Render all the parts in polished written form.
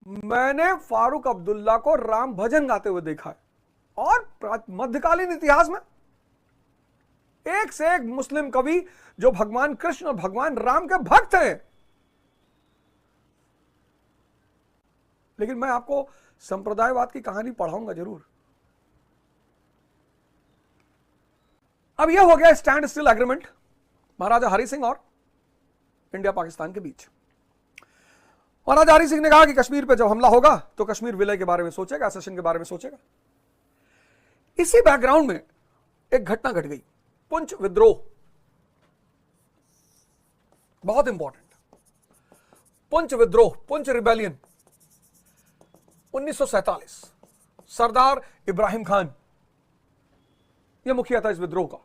मैंने फारूक अब्दुल्ला को राम भजन गाते हुए देखा है, और मध्यकालीन इतिहास में एक से एक मुस्लिम कवि जो भगवान कृष्ण और भगवान राम के भक्त हैं। लेकिन मैं आपको संप्रदायवाद की कहानी पढ़ाऊंगा जरूर। अब यह हो गया स्टैंड स्टिल एग्रीमेंट महाराजा हरि सिंह और इंडिया पाकिस्तान के बीच। महाराजा हरि सिंह ने कहा कि कश्मीर पे जब हमला होगा तो कश्मीर विलय के बारे में सोचेगा, सेशन के बारे में सोचेगा। इसी बैकग्राउंड में एक घटना घट गई, पुंछ विद्रोह। बहुत इंपॉर्टेंट, पुंछ विद्रोह, पुंछ रिबेलियन 1947। सरदार इब्राहिम खान यह मुखिया था इस विद्रोह का।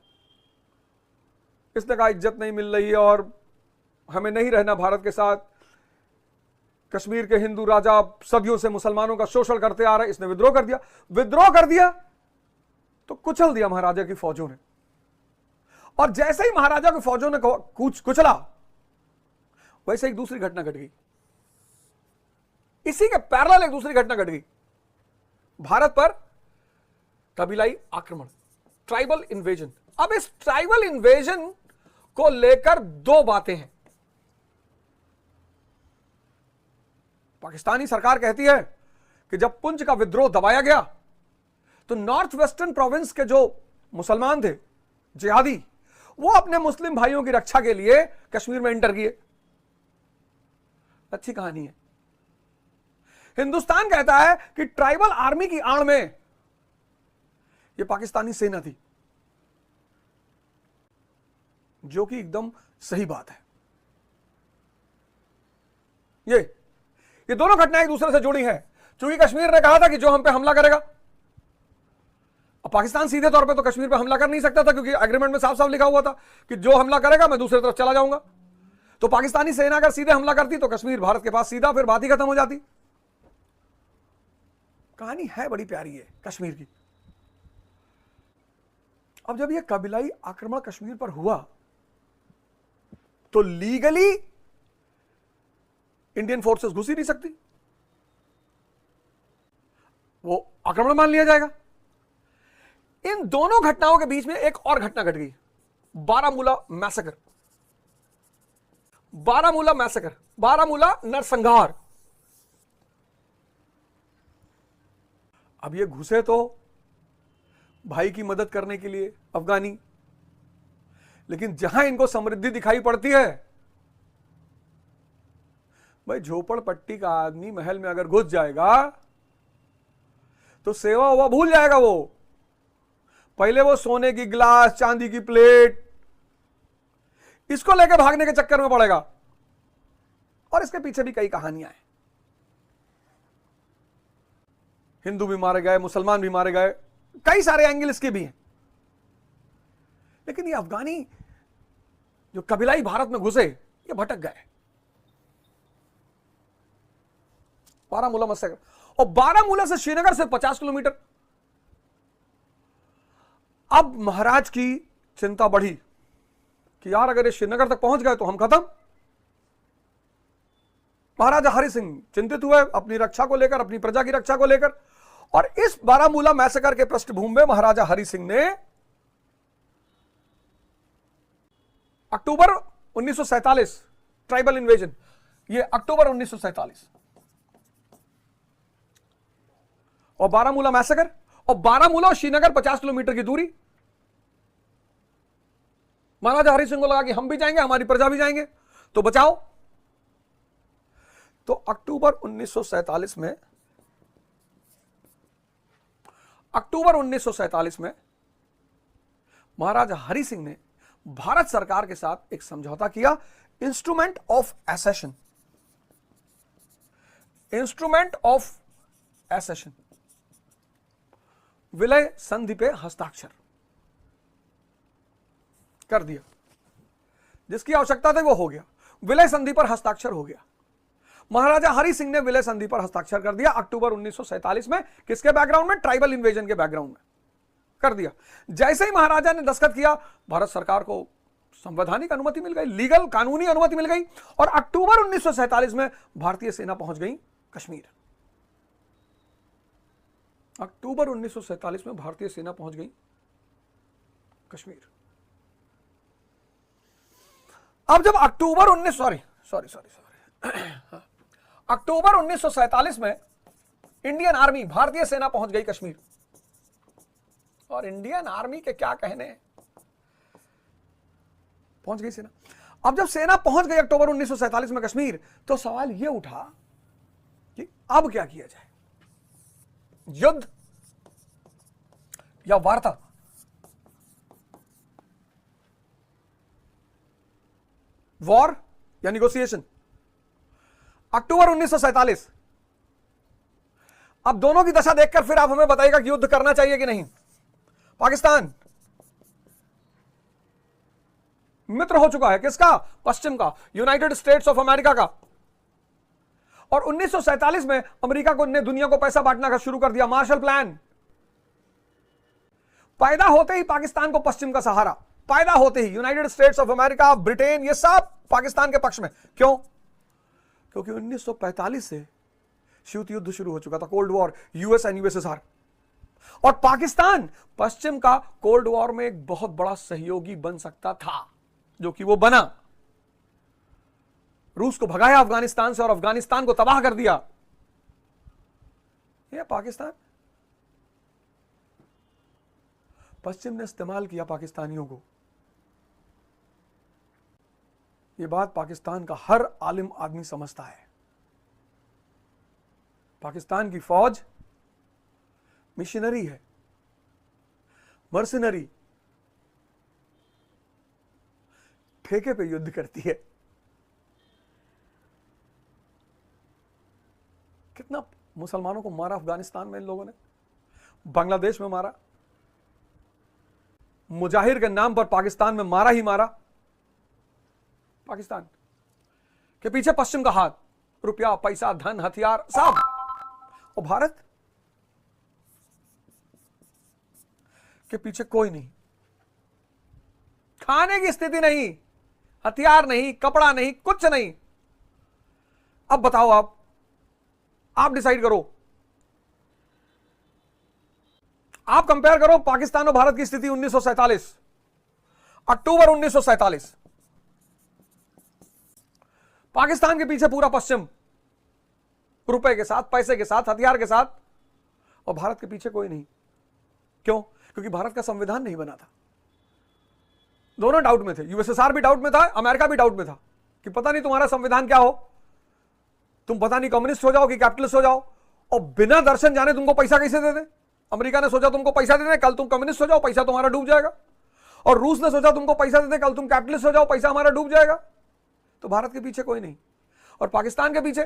इसने कहा इज्जत नहीं मिल रही है और हमें नहीं रहना भारत के साथ, कश्मीर के हिंदू राजा सदियों से मुसलमानों का शोषण करते आ रहे। इसने विद्रोह कर दिया। विद्रोह कर दिया तो कुचल दिया महाराजा की फौजों ने, और जैसे ही महाराजा की फौजों ने कुचला वैसे एक दूसरी घटना घट गई। इसी के पैरेलल एक दूसरी घटना घट गई, भारत पर कबीलाई आक्रमण, ट्राइबल इन्वेजन। अब इस ट्राइबल इन्वेजन को लेकर दो बातें हैं। पाकिस्तानी सरकार कहती है कि जब पुंछ का विद्रोह दबाया गया तो नॉर्थ वेस्टर्न प्रोविंस के जो मुसलमान थे जिहादी, वो अपने मुस्लिम भाइयों की रक्षा के लिए कश्मीर में एंटर किए। अच्छी कहानी है। हिंदुस्तान कहता है कि ट्राइबल आर्मी की आड़ में यह पाकिस्तानी सेना थी, जो कि एकदम सही बात है। ये दोनों घटनाएं एक दूसरे से जुड़ी हैं, क्योंकि कश्मीर ने कहा था कि जो हम पे हमला करेगा, अब पाकिस्तान सीधे तौर पे तो कश्मीर पे हमला कर नहीं सकता था, क्योंकि एग्रीमेंट में साफ साफ लिखा हुआ था कि जो हमला करेगा मैं दूसरी तरफ चला जाऊंगा। तो पाकिस्तानी सेना अगर सीधे हमला करती तो कश्मीर भारत के पास सीधा, फिर बात ही खत्म हो जाती। कहानी है बड़ी प्यारी है कश्मीर की। अब जब यह कबीलाई आक्रमण कश्मीर पर हुआ तो लीगली इंडियन फोर्सेस घुस ही नहीं सकती, वो आक्रमण मान लिया जाएगा। इन दोनों घटनाओं के बीच में एक और घटना घट गई, बारामूला मैसेकर। बारामूला मैसेकर, बारामूला नरसंहार। अब ये घुसे तो भाई की मदद करने के लिए अफगानी, लेकिन जहां इनको समृद्धि दिखाई पड़ती है, भाई झोपड़पट्टी का आदमी महल में अगर घुस जाएगा तो सेवा हुआ भूल जाएगा। वो पहले वो सोने की गिलास, चांदी की प्लेट, इसको लेकर भागने के चक्कर में पड़ेगा। और इसके पीछे भी कई कहानियां हैं। हिंदू भी मारे गए, मुसलमान भी मारे गए, कई सारे एंगल इसके भी हैं। लेकिन ये अफगानी जो कबीलाई भारत में घुसे, ये भटक गए। बारामूला मैसेकर, और बारामूला से श्रीनगर से 50 किलोमीटर। अब महाराज की चिंता बढ़ी कि यार अगर ये श्रीनगर तक पहुंच गए तो हम खत्म। महाराजा हरि सिंह चिंतित हुए अपनी रक्षा को लेकर, अपनी प्रजा की रक्षा को लेकर। और इस बारामूला मैसेकर के पृष्ठभूमि में महाराजा हरि सिंह ने अक्टूबर 1947, ट्राइबल इन्वेजन, ये अक्टूबर 1947, और बारामूला मैसेकर, और बारामूला और श्रीनगर 50 किलोमीटर की दूरी। महाराजा हरि सिंह को लगा कि हम भी जाएंगे, हमारी प्रजा भी जाएंगे, तो बचाओ। तो अक्टूबर 1947 में महाराजा हरि सिंह ने भारत सरकार के साथ एक समझौता किया, instrument of accession. Instrument of accession, विलय संधि पे हस्ताक्षर कर दिया। जिसकी आवश्यकता थी वो हो गया, विलय संधि पर हस्ताक्षर हो गया। महाराजा हरि सिंह ने विलय संधि पर हस्ताक्षर कर दिया अक्टूबर 1947 में। किसके बैकग्राउंड में? ट्राइबल इन्वेजन के बैकग्राउंड में कर दिया। जैसे ही महाराजा ने दस्तखत किया, भारत सरकार को संवैधानिक अनुमति मिल गई, लीगल कानूनी अनुमति मिल गई, और अक्टूबर 1947 में भारतीय सेना पहुंच गई कश्मीर। अक्टूबर 1947 में भारतीय सेना पहुंच गई कश्मीर। अब जब अक्टूबर 1947 में इंडियन आर्मी, भारतीय सेना पहुंच गई कश्मीर। और इंडियन आर्मी के क्या कहने, पहुंच गई सेना। अब जब सेना पहुंच गई अक्टूबर 1947 में कश्मीर, तो सवाल यह उठा कि अब क्या किया जाए, युद्ध या वार्ता। वॉर या निगोसिएशन। अक्टूबर 1947। अब दोनों की दशा देखकर फिर आप हमें बताइएगा कि युद्ध करना चाहिए कि नहीं। पाकिस्तान मित्र हो चुका है किसका? पश्चिम का, यूनाइटेड स्टेट्स ऑफ अमेरिका का। और 1947 में अमेरिका ने दुनिया को पैसा बांटना का शुरू कर दिया, मार्शल प्लान। पैदा होते ही पाकिस्तान को पश्चिम का सहारा, पैदा होते ही United States of America, Britain, ये सब पाकिस्तान के पक्ष में। क्यों? क्योंकि 1945 से शीत युद्ध शुरू हो चुका था, cold war, US and USSR. और पाकिस्तान पश्चिम का कोल्ड वॉर में एक बहुत बड़ा सहयोगी बन सकता था, जो कि वो बना। रूस को भगाया अफगानिस्तान से और अफगानिस्तान को तबाह कर दिया। यह पाकिस्तान, पश्चिम ने इस्तेमाल किया पाकिस्तानियों को। यह बात पाकिस्तान का हर आलिम आदमी समझता है। पाकिस्तान की फौज मिशनरी है, मर्सनरी, ठेके पे युद्ध करती है। कितना मुसलमानों को मारा अफगानिस्तान में इन लोगों ने, बांग्लादेश में मारा, मुजाहिर के नाम पर पाकिस्तान में मारा ही मारा। पाकिस्तान के पीछे पश्चिम का हाथ, रुपया, पैसा, धन, हथियार सब। और भारत के पीछे कोई नहीं, खाने की स्थिति नहीं, हथियार नहीं, कपड़ा नहीं, कुछ नहीं। अब बताओ, आप डिसाइड करो, आप कंपेयर करो पाकिस्तान और भारत की स्थिति 1947, अक्टूबर 1947। पाकिस्तान के पीछे पूरा पश्चिम, रुपए के साथ, पैसे के साथ, हथियार के साथ, और भारत के पीछे कोई नहीं। क्यों? क्योंकि भारत का संविधान नहीं बना था। दोनों डाउट में थे, यूएसएसआर भी डाउट में था, अमेरिका भी डाउट में था कि पता नहीं तुम्हारा संविधान क्या हो, तुम पता नहीं कम्युनिस्ट हो जाओ कि कैपिटलिस्ट हो जाओ, और बिना दर्शन जाने तुमको पैसा कैसे दे दे। अमेरिका ने सोचा तुमको पैसा दे दे, कल तुम कम्युनिस्ट हो जाओ, पैसा तुम्हारा डूब जाएगा। और रूस ने सोचा तुमको पैसा दे दे, कल तुम कैपिटलिस्ट हो जाओ, पैसा हमारा डूब जाएगा। तो भारत के पीछे कोई नहीं, और पाकिस्तान के पीछे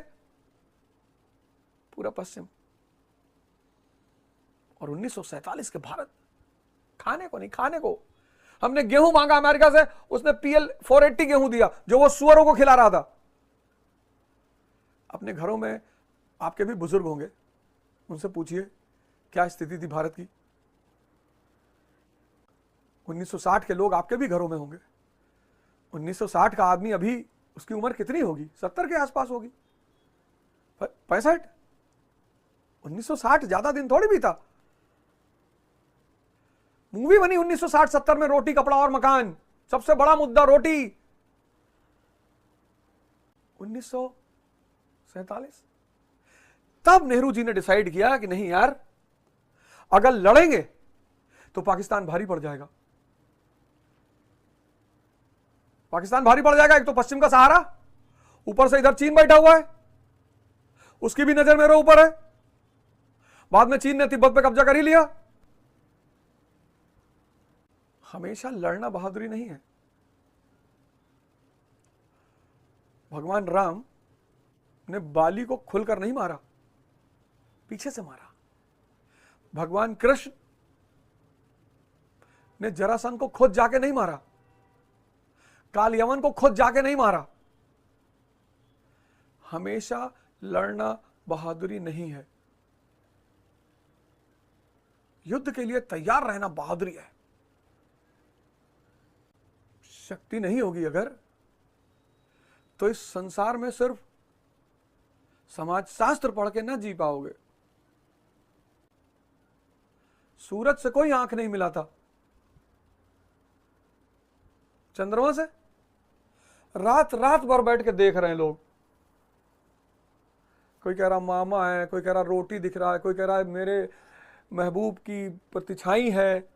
पूरा पश्चिम। और 1947 के भारत, खाने को नहीं, खाने को हमने गेहूं मांगा अमेरिका से, उसने PL 480 गेहूं दिया जो वो सुअरों को खिला रहा था। अपने घरों में आपके भी बुजुर्ग होंगे, उनसे पूछिए क्या स्थिति थी भारत की। 1960 के लोग आपके भी घरों में होंगे। 1960 का आदमी अभी उसकी उम्र कितनी होगी? 70 के आसपास होगी, 65। 1960 ज्यादा दिन थोड़ी भी था। मूवी बनी 1960-70 में, रोटी, कपड़ा और मकान, सबसे बड़ा मुद्दा रोटी। 1947 तब नेहरू जी ने डिसाइड किया कि नहीं यार, अगर लड़ेंगे तो पाकिस्तान भारी पड़ जाएगा। पाकिस्तान भारी पड़ जाएगा। एक तो पश्चिम का सहारा, ऊपर से इधर चीन बैठा हुआ है, उसकी भी नजर मेरे ऊपर है। बाद में चीन ने तिब्बत पे कब्जा कर ही लिया। हमेशा लड़ना बहादुरी नहीं है। भगवान राम ने बाली को खुलकर नहीं मारा, पीछे से मारा। भगवान कृष्ण ने जरासंध को खुद जाके नहीं मारा, काल यमन को खुद जाके नहीं मारा। हमेशा लड़ना बहादुरी नहीं है। युद्ध के लिए तैयार रहना बहादुरी है। शक्ति नहीं होगी अगर, तो इस संसार में सिर्फ समाज शास्त्र पढ़ के ना जी पाओगे। सूरज से कोई आंख नहीं मिला था, चंद्रमा से रात रात भर बैठ के देख रहे हैं लोग। कोई कह रहा मामा है, कोई कह रहा रोटी दिख रहा है, कोई कह रहा है मेरे महबूब की प्रतिछाई है।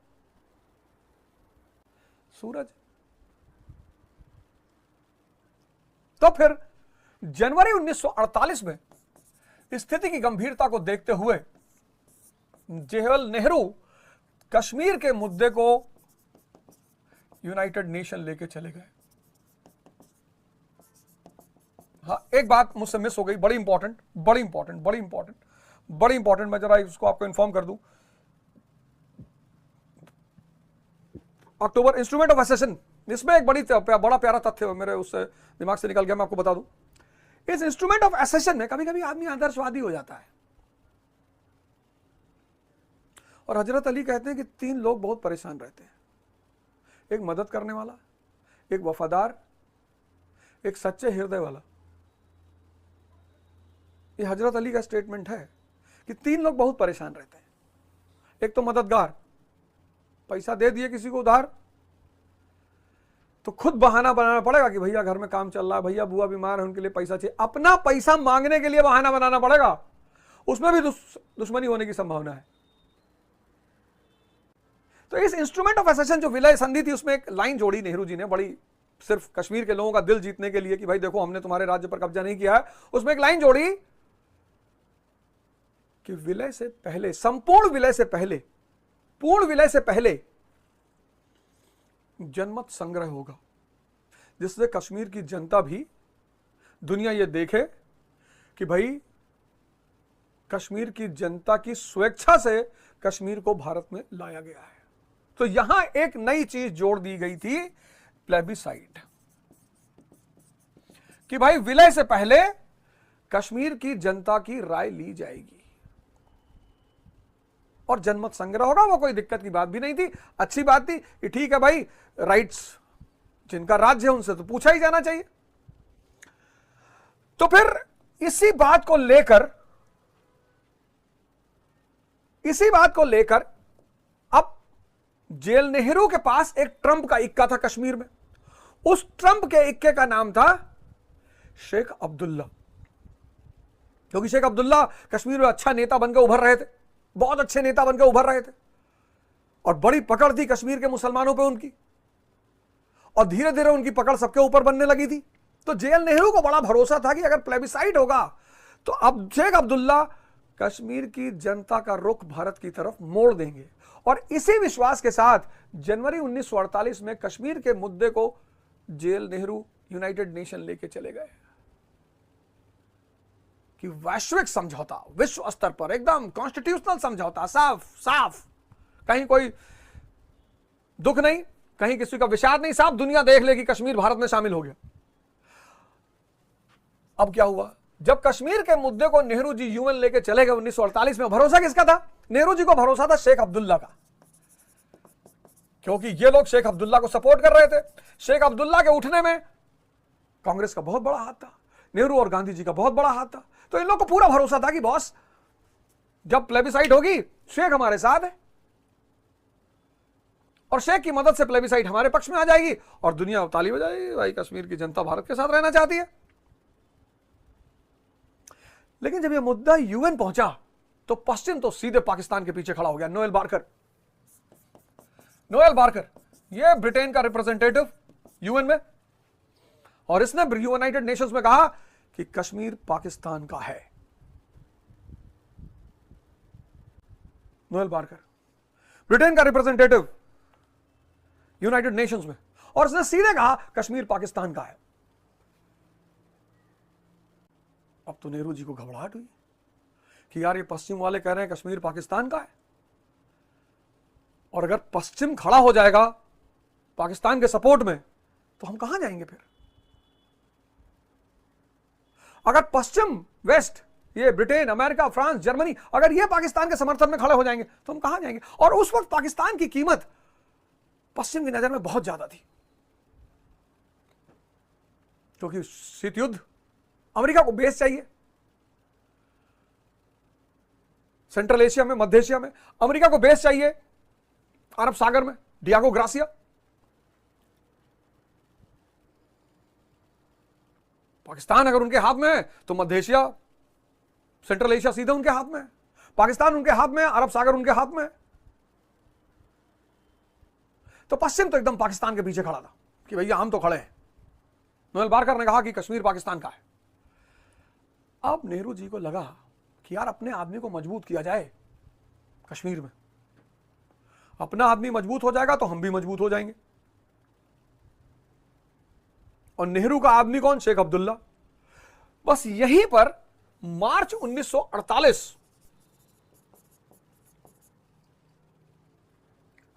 सूरज। तो फिर जनवरी 1948 में स्थिति की गंभीरता को देखते हुए जवाहरलाल नेहरू कश्मीर के मुद्दे को यूनाइटेड नेशन लेके चले गए। हाँ, एक बात मुझसे मिस हो गई, बड़ी इंपॉर्टेंट, मैं जरा इसको आपको इन्फॉर्म कर दूं। अक्टूबर इंस्ट्रूमेंट ऑफ असेशन, इसमें एक बड़ा प्यारा तथ्य मेरे उससे दिमाग से निकल गया, मैं आपको बता दूं। इस इंस्ट्रूमेंट ऑफ असेशन में कभी कभी आदमी आदर्शवादी हो जाता है, और हजरत अली कहते हैं कि 3 लोग बहुत परेशान रहते हैं, एक मदद करने वाला, एक वफादार, एक सच्चे हृदय वाला। ये हजरत अली का स्टेटमेंट है कि 3 लोग बहुत परेशान रहते हैं। एक तो मददगार, पैसा दे दिए किसी को उधार तो खुद बहाना बनाना पड़ेगा कि भैया घर में काम चल रहा है, भैया बुआ बीमार है उनके लिए पैसा चाहिए, अपना पैसा मांगने के लिए बहाना बनाना पड़ेगा, उसमें भी दुश्मनी होने की संभावना है। तो इस इंस्ट्रूमेंट ऑफ असेशन जो विलय संधि थी, उसमें एक लाइन जोड़ी नेहरू जी ने बड़ी, सिर्फ कश्मीर के लोगों का दिल जीतने के लिए कि भाई देखो हमने तुम्हारे राज्य पर कब्जा नहीं किया है। उसमें एक लाइन जोड़ी कि विलय से पहले, संपूर्ण विलय से पहले, पूर्ण विलय से पहले जनमत संग्रह होगा, जिससे कश्मीर की जनता भी, दुनिया ये देखे कि भाई कश्मीर की जनता की स्वेच्छा से कश्मीर को भारत में लाया गया है। तो यहां एक नई चीज जोड़ दी गई थी, प्लेबिसाइट, कि भाई विलय से पहले कश्मीर की जनता की राय ली जाएगी और जनमत संग्रह होगा। वो कोई दिक्कत की बात भी नहीं थी, अच्छी बात थी कि ठीक है भाई, राइट्स जिनका राज्य है उनसे तो पूछा ही जाना चाहिए। तो फिर इसी बात को लेकर अब जेल नेहरू के पास एक ट्रंप का इक्का था कश्मीर में। उस ट्रंप के इक्के का नाम था शेख अब्दुल्ला, क्योंकि शेख अब्दुल्ला कश्मीर में अच्छा नेता बनकर उभर रहे थे, बहुत अच्छे नेता बनकर उभर रहे थे, और बड़ी पकड़ थी कश्मीर के मुसलमानों पे उनकी, और धीरे धीरे उनकी पकड़ सबके ऊपर बनने लगी थी। तो जेएल नेहरू को बड़ा भरोसा था कि अगर प्लेबिसाइट होगा तो अब शेख अब्दुल्ला कश्मीर की जनता का रुख भारत की तरफ मोड़ देंगे। और इसी विश्वास के साथ जनवरी 1948 में कश्मीर के मुद्दे को जेएल नेहरू यूनाइटेड नेशन लेके चले गए कि वैश्विक समझौता, विश्व स्तर पर एकदम कॉन्स्टिट्यूशनल समझौता, साफ साफ, कहीं कोई दुख नहीं, कहीं किसी का विषाद नहीं, साफ दुनिया देख ले कि कश्मीर भारत में शामिल हो गया। अब क्या हुआ, जब कश्मीर के मुद्दे को नेहरू जी यूएन लेके चले गए 1948 में, भरोसा किसका था? नेहरू जी को भरोसा था शेख अब्दुल्ला का, क्योंकि ये लोग शेख अब्दुल्ला को सपोर्ट कर रहे थे। शेख अब्दुल्ला के उठने में कांग्रेस का बहुत बड़ा हाथ था, नेहरू और गांधी जी का बहुत बड़ा हाथ था। तो इन लोगों को पूरा भरोसा था कि बॉस जब प्लेबिसाइट होगी शेख हमारे साथ है, और शेख की मदद से प्लेबिसाइट हमारे पक्ष में आ जाएगी और दुनिया ताली बजाएगी, भाई कश्मीर की जनता भारत के साथ रहना चाहती है। लेकिन जब यह मुद्दा यूएन पहुंचा तो पश्चिम तो सीधे पाकिस्तान के पीछे खड़ा हो गया। नोएल बार्कर ये ब्रिटेन का रिप्रेजेंटेटिव यूएन में, और इसने यूनाइटेड नेशंस में कहा कि कश्मीर पाकिस्तान का है। नोएल बार्कर ब्रिटेन का रिप्रेजेंटेटिव यूनाइटेड नेशंस में, और उसने सीधे कहा कश्मीर पाकिस्तान का है। अब तो नेहरू जी को घबराहट हुई कि यार ये पश्चिम वाले कह रहे हैं कश्मीर पाकिस्तान का है, और अगर पश्चिम खड़ा हो जाएगा पाकिस्तान के सपोर्ट में तो हम कहां जाएंगे फिर? अगर पश्चिम, वेस्ट, ये ब्रिटेन, अमेरिका, फ्रांस, जर्मनी, अगर ये पाकिस्तान के समर्थन में खड़े हो जाएंगे तो हम कहां जाएंगे? और उस वक्त पाकिस्तान की कीमत पश्चिम की नजर में बहुत ज्यादा थी, क्योंकि शीत युद्ध, अमेरिका को बेस चाहिए, सेंट्रल एशिया में, मध्य एशिया में। अमेरिका को बेस चाहिए अरब सागर में, डियागो ग्रासिया। पाकिस्तान अगर उनके हाथ में है तो मध्य एशिया, सेंट्रल एशिया सीधे उनके हाथ में है। पाकिस्तान उनके हाथ में है, अरब सागर उनके हाथ में है। तो पश्चिम तो एकदम पाकिस्तान के पीछे खड़ा था कि भैया हम तो खड़े हैं। नोएल बारकर ने कहा कि कश्मीर पाकिस्तान का है। अब नेहरू जी को लगा कि यार अपने आदमी को मजबूत किया जाए कश्मीर में, अपना आदमी मजबूत हो जाएगा तो हम भी मजबूत हो जाएंगे। और नेहरू का आदमी कौन? शेख अब्दुल्ला। बस यहीं पर मार्च 1948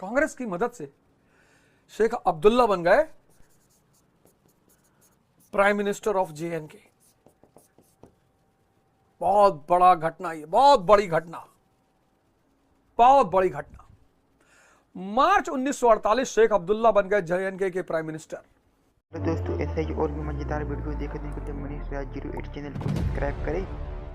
कांग्रेस की मदद से शेख अब्दुल्ला बन गए प्राइम मिनिस्टर ऑफ JNK। बहुत बड़ा घटना, ये बहुत बड़ी घटना, बहुत बड़ी घटना। मार्च 1948 शेख अब्दुल्ला बन गए JNK के प्राइम मिनिस्टर। तो दोस्तों ऐसे ही और भी मजेदार वीडियो देखने के लिए मनीष राज 08 चैनल को सब्सक्राइब करें